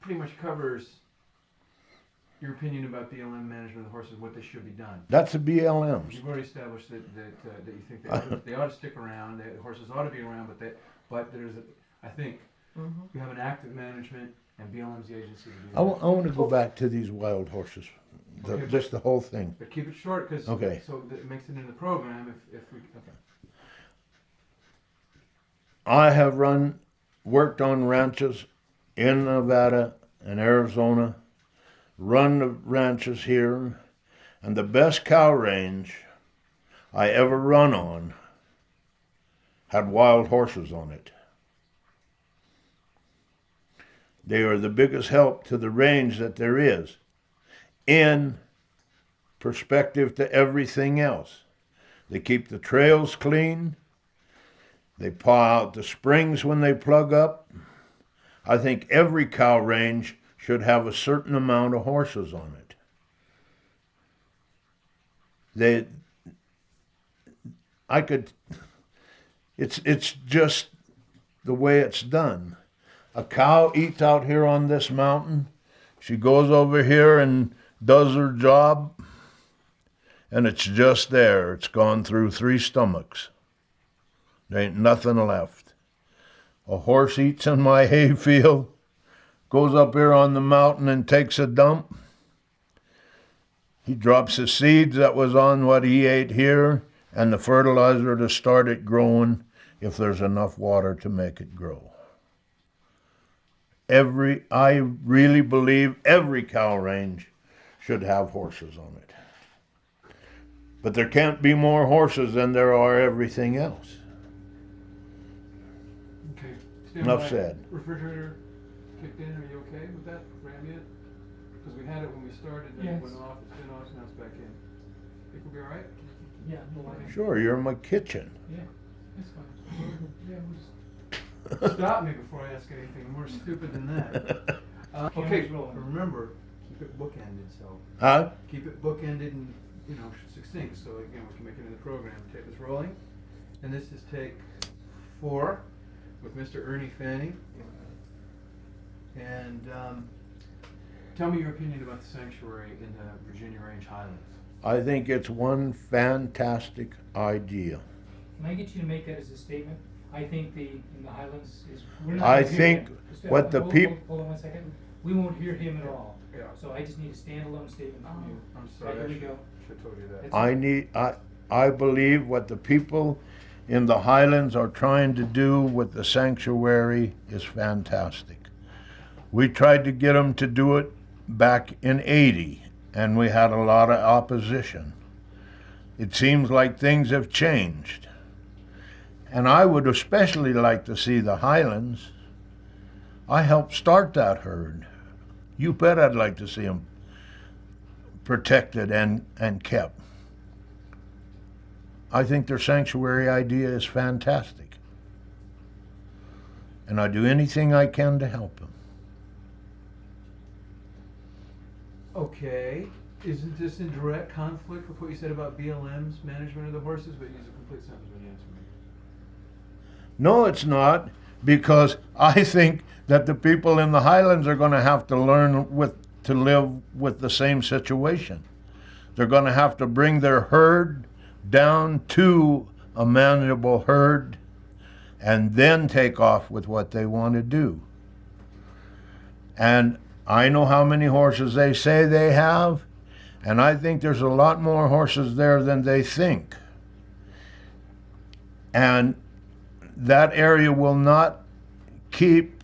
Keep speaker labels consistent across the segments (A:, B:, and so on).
A: Pretty much covers your opinion about BLM management of the horses, what they should be done.
B: That's the BLMs.
A: You've already established that you think they ought to stick around. The horses ought to be around, but there's I think you have an active management, and BLM's the agency to do that.
B: I want to go back to these wild horses,
A: Okay,
B: just the whole thing.
A: But keep it short, because
B: Okay.
A: so that it makes it in the program. If we okay.
B: I have worked on ranches in Nevada and Arizona, run the ranches here, and the best cow range I ever run on had wild horses on it. They are the biggest help to the range that there is in perspective to everything else. They keep the trails clean. They paw out the springs when they plug up. I think every cow range should have a certain amount of horses on it. It's just the way it's done. A cow eats out here on this mountain. She goes over here and does her job, and it's just there. It's gone through 3 stomachs. There ain't nothing left. A horse eats in my hayfield, goes up here on the mountain and takes a dump. He drops the seeds that was on what he ate here and the fertilizer to start it growing if there's enough water to make it grow. I really believe every cow range should have horses on it. But there can't be more horses than there are everything else.
A: Okay.
B: Enough said.
A: Refrigerator kicked in. Are you okay with that ambient? Because we had it when we started, then it went off. It's been off, now it's back in. Think we'll be all right?
C: Yeah, no lighting.
B: Sure, you're in my kitchen.
C: Yeah, that's fine. Yeah, we'll just.
A: Stop me before I ask anything more stupid than that. Okay,
C: Camera's rolling.
A: remember, keep it bookended. So
B: Huh?
A: keep it bookended and succinct. So again, we can make it in the program. Tape is rolling, and this is take 4 with Mr. Ernie Fanning. And tell me your opinion about the sanctuary in the Virginia Range Highlands.
B: I think it's one fantastic idea.
C: Can I get you to make that as a statement? I think in the Highlands is. We're not
B: I
C: gonna hear
B: think
C: him. Just,
B: what the peop-
C: Hold on 1 second. We won't hear him at all.
A: Yeah.
C: So I just need a standalone statement from you.
A: I'm sorry.
C: Right, here we go.
A: Should have told you that.
C: That's-
B: I believe what the people in the Highlands are trying to do with the sanctuary is fantastic. We tried to get them to do it back in '80, and we had a lot of opposition. It seems like things have changed. And I would especially like to see the Highlands. I helped start that herd. You bet I'd like to see them protected and kept. I think their sanctuary idea is fantastic. And I do anything I can to help them.
A: Okay. Isn't this in direct conflict with what you said about BLM's management of the horses? But use a complete sentence when you answer me.
B: No, it's not, because I think that the people in the Highlands are going to have to learn to live with the same situation. They're going to have to bring their herd down to a manageable herd and then take off with what they want to do. And I know how many horses they say they have, and I think there's a lot more horses there than they think. And that area will not keep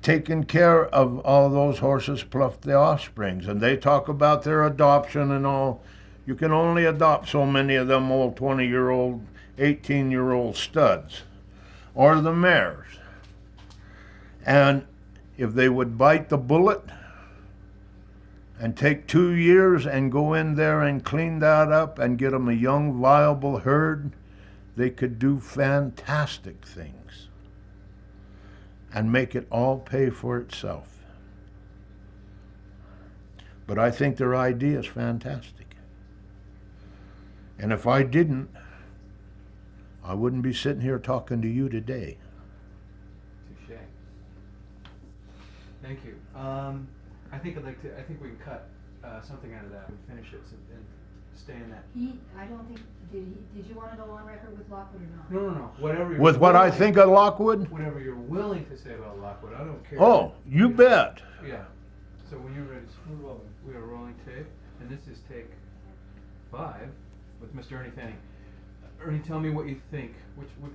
B: taking care of all those horses plus the offsprings. And they talk about their adoption and all. You can only adopt so many of them old 20-year-old, 18-year-old studs, or the mares. And if they would bite the bullet and take 2 years and go in there and clean that up and get them a young, viable herd, they could do fantastic things and make it all pay for itself. But I think their idea is fantastic. And if I didn't, I wouldn't be sitting here talking to you today.
A: Touche. Thank you. I think I think we can cut something out of that and finish it and stay in that.
D: I don't think, did you wanna go on record with Lockwood or not?
A: No. Whatever. You're
B: With what I
A: willing-
B: think of Lockwood?
A: Whatever you're willing to say about Lockwood, I don't care.
B: Oh, you bet.
A: Yeah. So when you're ready,
C: We're rolling.
A: we are rolling tape, and this is take 5 with Mr. Ernie Fanning. Ernie, tell me what you think.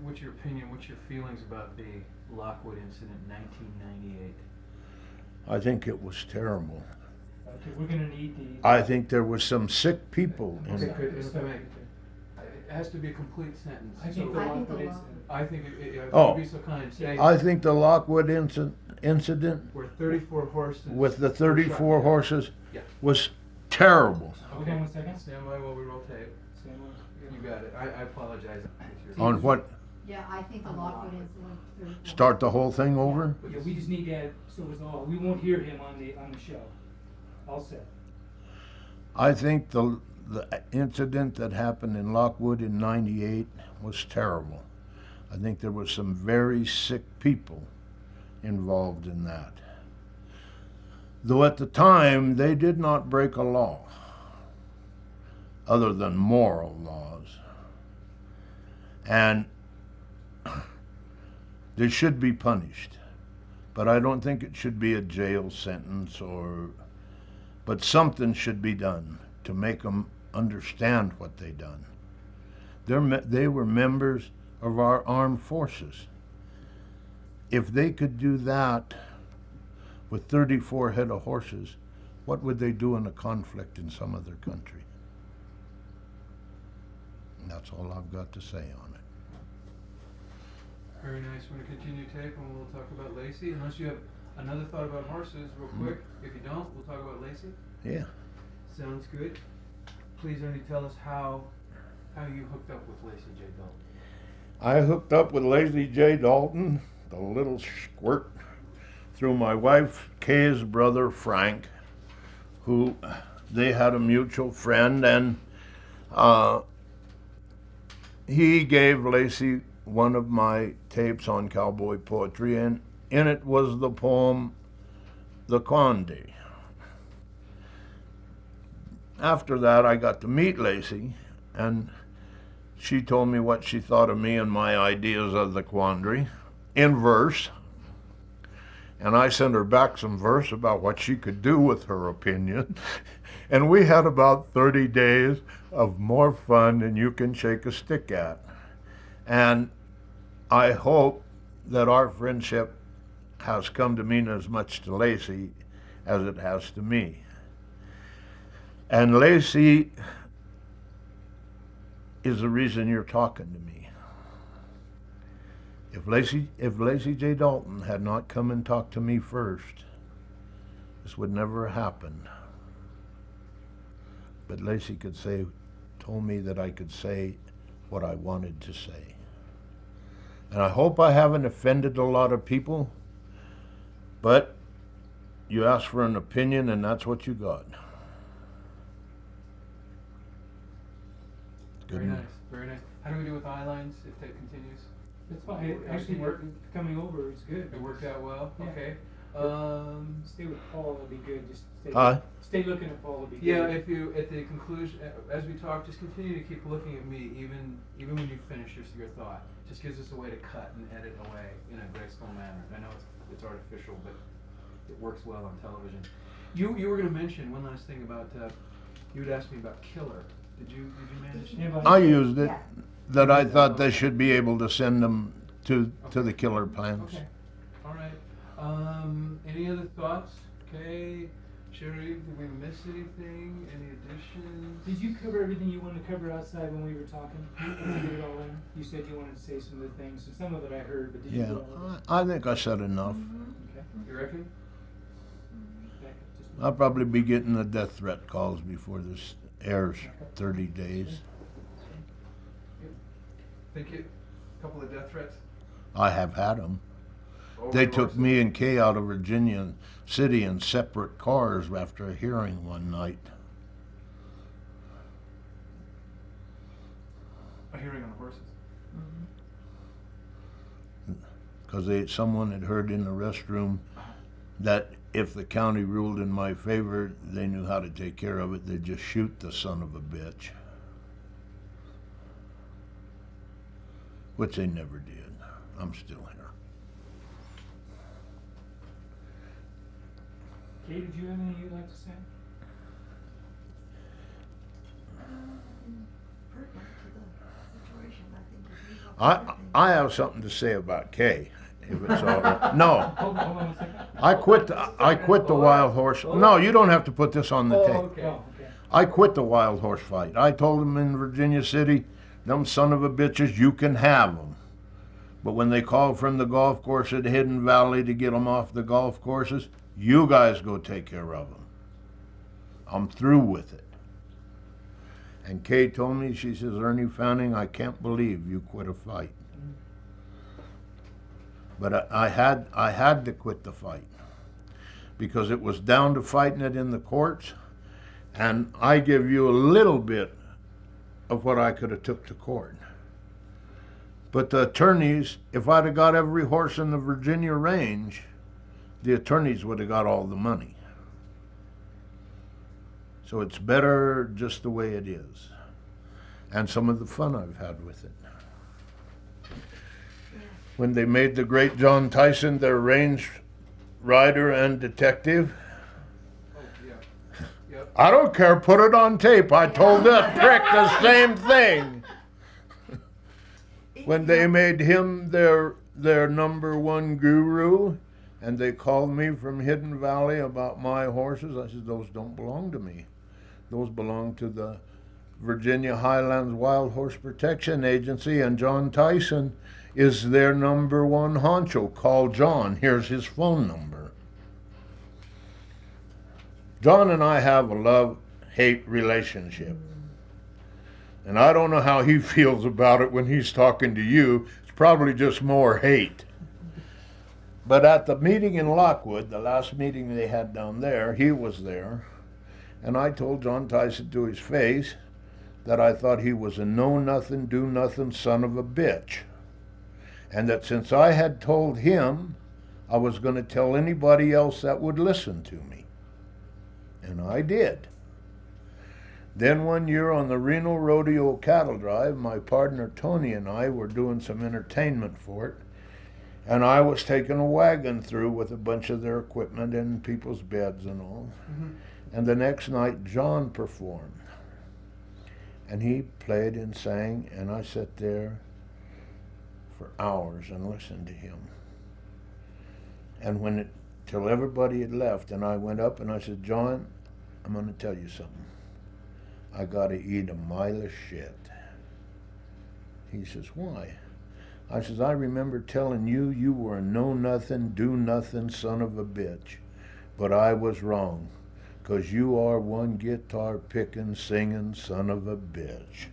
A: What's your opinion? What's your feelings about the Lockwood incident in 1998?
B: I think it was terrible.
C: Okay, we're gonna need the.
B: I think there was some sick people in
A: Okay,
B: it.
A: good. If I may, it has to be a complete sentence.
C: I think
A: So-
C: the
D: I think
C: Lockwood
D: the
C: incident.
A: I think if
B: Oh.
A: you'd be so kind, say
B: I think the Lockwood incident
A: where 34 horses.
B: with the
A: were
B: 34
A: shot.
B: horses
A: Yeah.
B: was terrible.
C: Hold on 1 second.
A: Stand by while we roll tape.
C: Stand on.
A: You got it. I apologize. It's your-
B: On what?
D: Yeah, I think the Lockwood incident. 34.
B: Start the whole thing over?
C: Yeah, we just need to add, so it's all, we won't hear him on the show. All set.
B: I think the incident that happened in Lockwood in '98 was terrible. I think there was some very sick people involved in that. Though at the time they did not break a law, other than moral laws. And they should be punished. But I don't think it should be a jail sentence but something should be done to make them understand what they done. They were members of our armed forces. If they could do that with 34 head of horses, what would they do in a conflict in some other country? And that's all I've got to say on it.
A: Very nice. Want to continue tape and we'll talk about Lacey? Unless you have another thought about horses, real quick. If you don't, we'll talk about Lacey.
B: Yeah.
A: Sounds good. Please, Ernie, tell us how you hooked up with Lacey J. Dalton.
B: I hooked up with Lacey J. Dalton, the little squirt, through my wife Kay's brother Frank, who they had a mutual friend, and he gave Lacey one of my tapes on cowboy poetry, and in it was the poem The Conde. After that, I got to meet Lacey, and she told me what she thought of me and my ideas of the quandary in verse. And I sent her back some verse about what she could do with her opinion. And we had about 30 days of more fun than you can shake a stick at. And I hope that our friendship has come to mean as much to Lacey as it has to me. And Lacey is the reason you're talking to me. If Lacey J. Dalton had not come and talked to me first, this would never happen. But Lacey told me that I could say what I wanted to say. And I hope I haven't offended a lot of people, but you asked for an opinion and that's what you got.
A: Very nice. Very nice. How do we do with eye lines if tape continues?
C: It's fine. Actually, coming over is good.
A: It worked out well.
C: Yeah.
A: Okay.
C: Stay with Paul, that'd be good. Just stay.
B: Huh?
C: Stay looking at Paul, would be good.
A: Yeah, if you at the conclusion, as we talk, just continue to keep looking at me, even when you finish your thought. Just gives us a way to cut and edit away in a graceful manner. I know it's artificial, but it works well on television. You were going to mention one last thing about you had asked me about Killer. Did you manage?
C: Yeah, but-
B: I used it,
D: Yeah.
B: that I thought they should be able to send them to the killer plants.
A: Okay. All right. Any other thoughts? Okay. Sherry, did we miss anything? Any additions?
C: Did you cover everything you wanted to cover outside when we were talking? Did you get it all in? You said you wanted to say some of the things, and some of it I heard, but did you
B: Yeah,
C: get all of it?
B: I think I said enough.
C: Okay.
A: You reckon?
C: Just-
B: I'll probably be getting the death threat calls before this airs 30 days.
A: Think you? A couple of death threats?
B: I have had them.
A: Over
B: They
A: the
B: took
A: course
B: me and Kay out of Virginia City in separate cars after a hearing one night.
A: A hearing on the horses.
B: Because someone had heard in the restroom that if the county ruled in my favor, they knew how to take care of it. They'd just shoot the son of a bitch. Which they never did. I'm still here.
C: Kay, did you have anything you'd like to say?
D: Pertinent to the situation, I think. If we go for
B: I have something to say about Kay, if it's all right. No,
C: Hold on 1 second.
B: I quit the wild horse. No, you don't have to put this on the
A: Oh,
B: tape.
A: okay.
C: Oh, okay.
B: I quit the wild horse fight. I told them in Virginia City, them son of a bitches, you can have them. But when they call from the golf course at Hidden Valley to get them off the golf courses, you guys go take care of them. I'm through with it. And Kay told me, she says, Ernie Fanning, I can't believe you quit a fight. But I had to quit the fight because it was down to fighting it in the courts, and I give you a little bit of what I could have took to court. But the attorneys, if I'd have got every horse in the Virginia range, the attorneys would have got all the money. So it's better just the way it is. And some of the fun I've had with it. When they made the great John Tyson their range rider and detective,
A: Oh, yeah. Yep.
B: I don't care, put it on tape. I told that prick the same thing. When they made him their number one guru, and they called me from Hidden Valley about my horses, I said, those don't belong to me. Those belong to the Virginia Highlands Wild Horse Protection Agency, and John Tyson is their number one honcho. Call John. Here's his phone number. John and I have a love-hate relationship. And I don't know how he feels about it when he's talking to you. It's probably just more hate. But at the meeting in Lockwood, the last meeting they had down there, he was there. And I told John Tyson to his face that I thought he was a know-nothing, do-nothing son of a bitch. And that since I had told him, I was going to tell anybody else that would listen to me. And I did. Then one year on the Reno Rodeo Cattle Drive, my partner Tony and I were doing some entertainment for it. And I was taking a wagon through with a bunch of their equipment and people's beds and all.
A: Mm-hmm.
B: And the next night, John performed. And he played and sang, and I sat there for hours and listened to him. And till everybody had left, and I went up and I said, John, I'm going to tell you something. I got to eat a mile of shit. He says, why? I says, I remember telling you you were a know-nothing, do-nothing son of a bitch. But I was wrong, 'cause you are one guitar-picking, singing son of a bitch.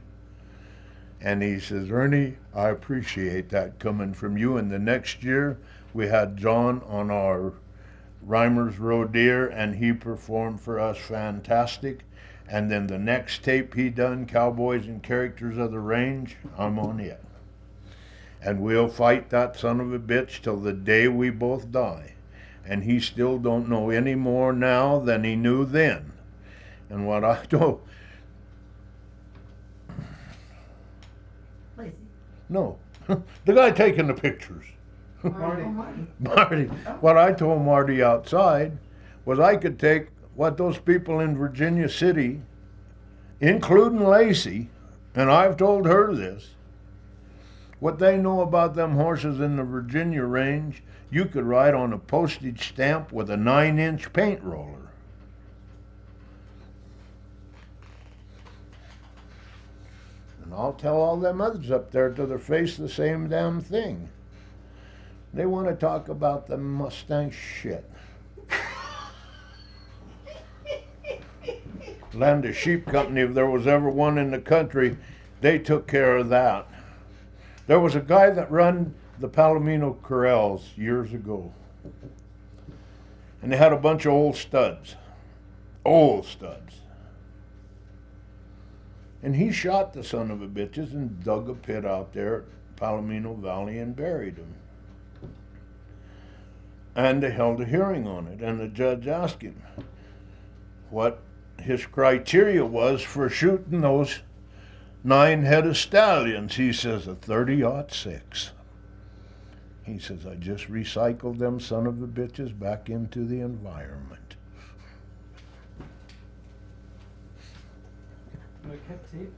B: And he says, Ernie, I appreciate that coming from you. And the next year, we had John on our Reimers Road Deer, and he performed for us fantastic. And then the next tape he done, Cowboys and Characters of the Range, I'm on it. And we'll fight that son of a bitch till the day we both die. And he still don't know any more now than he knew then. And what I told...
D: Lacey.
B: No, the guy taking the pictures.
A: Marty.
D: Oh, Marty.
B: Marty. What I told Marty outside was I could take what those people in Virginia City, including Lacey, and I've told her this, what they know about them horses in the Virginia range, you could write on a postage stamp with a 9-inch paint roller. And I'll tell all them others up there to their face the same damn thing. They want to talk about the Mustang shit. Land of Sheep Company, if there was ever one in the country, they took care of that. There was a guy that run the Palomino Corrals years ago. And they had a bunch of old studs. Old studs. And he shot the son of a bitches and dug a pit out there at Palomino Valley and buried them. And they held a hearing on it, and the judge asked him what his criteria was for shooting those 9 head of stallions. He says, a 30-06. He says, I just recycled them son of the bitches back into the environment.
C: Like cut tape.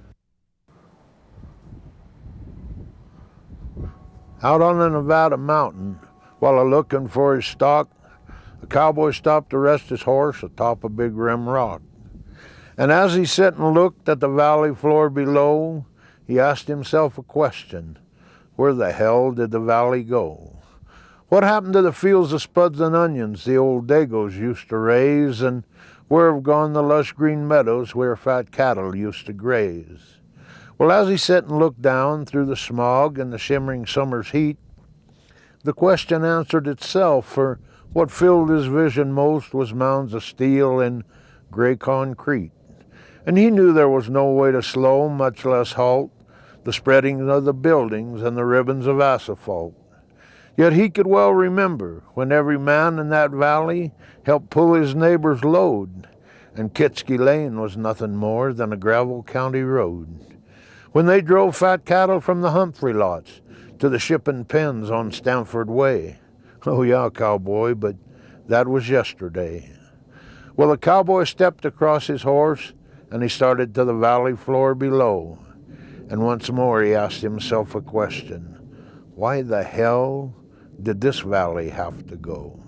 B: Out on the Nevada mountain, while looking for his stock, a cowboy stopped to rest his horse atop a big rim rock. And as he sat and looked at the valley floor below, he asked himself a question. Where the hell did the valley go? What happened to the fields of spuds and onions the old Dagos used to raise, and where have gone the lush green meadows where fat cattle used to graze? Well, as he sat and looked down through the smog and the shimmering summer's heat, the question answered itself, for what filled his vision most was mounds of steel and gray concrete. And he knew there was no way to slow, much less halt, the spreading of the buildings and the ribbons of asphalt. Yet he could well remember when every man in that valley helped pull his neighbor's load, and Kitsky Lane was nothing more than a gravel county road. When they drove fat cattle from the Humphrey lots to the shipping pens on Stamford Way. Oh yeah, cowboy, but that was yesterday. Well, the cowboy stepped across his horse, and he started to the valley floor below. And once more he asked himself a question. Why the hell did this valley have to go?